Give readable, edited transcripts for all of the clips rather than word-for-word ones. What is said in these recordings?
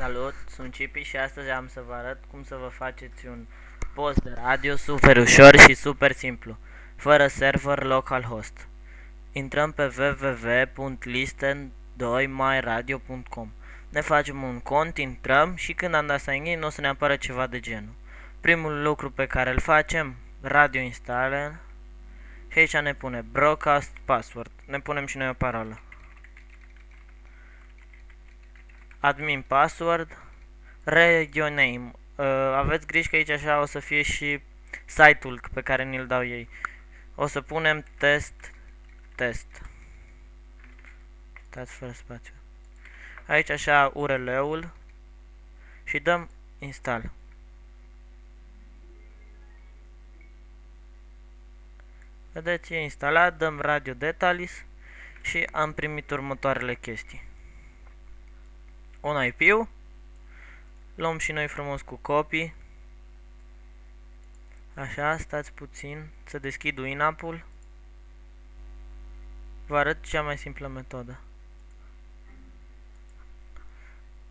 Salut, sunt Cipi și astăzi am să vă arăt cum să vă faceți un post de radio super ușor și super simplu, fără server localhost. Intrăm pe www.listen2myradio.com. Ne facem un cont, intrăm și când am dat sign in o să ne apară ceva de genul. Primul lucru pe care îl facem, radio installer, și aici ne pune broadcast password. Ne punem și noi o parolă. Admin password, radio name. Aveți grijă că aici așa o să fie și site-ul pe care ni-l dau ei. O să punem test. Stați fără spațiu. Aici așa URL-ul și dăm install. Vedeți, e instalat, dăm radio details și am primit următoarele chestii. Un IP-ul, luăm și noi frumos cu copii. Așa, stați puțin să deschid Winamp-ul. Vă arăt cea mai simplă metodă.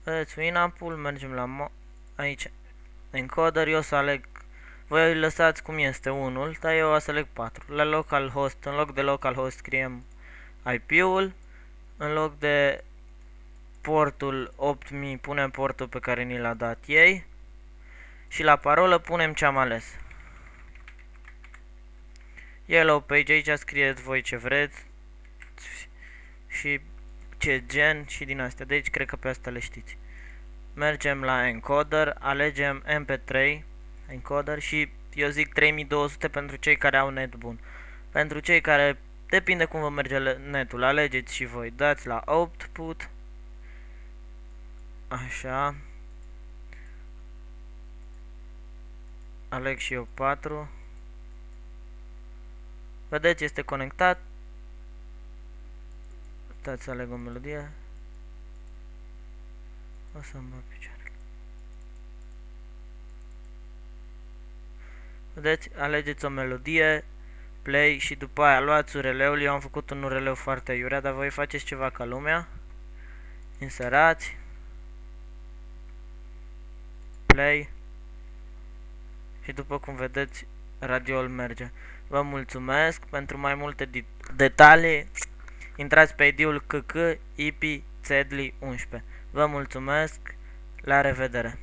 Vedeți Winamp-ul, mergem la aici encoder, eu o să aleg, voi îl lăsați cum este unul, dar eu o să aleg 4. La localhost, în loc de localhost scriem IP-ul, în loc de portul 8000 punem portul pe care ni l-a dat ei și la parolă punem ce am ales. Yellow page, aici scrieți voi ce vreți și ce gen și din astea, deci cred că pe asta le știți. Mergem la encoder, alegem MP3 encoder și eu zic 3200 pentru cei care au net bun. Pentru cei care, depinde cum vă merge netul, alegeți și voi, dați la output. Așa. Aleg și eu 4. Vedeți, este conectat. Uitați să aleg o melodie. O să-mi bag picioarele. Vedeți, alegeți o melodie, play și după aia luați URL-ul. Eu am făcut un URL foarte iurea, dar voi faceți ceva ca lumea. Inserați. Play. Și după cum vedeți, radioul merge. Vă mulțumesc. Pentru mai multe detalii intrați pe ID-ul KK IP Zedli 11. Vă mulțumesc. La revedere.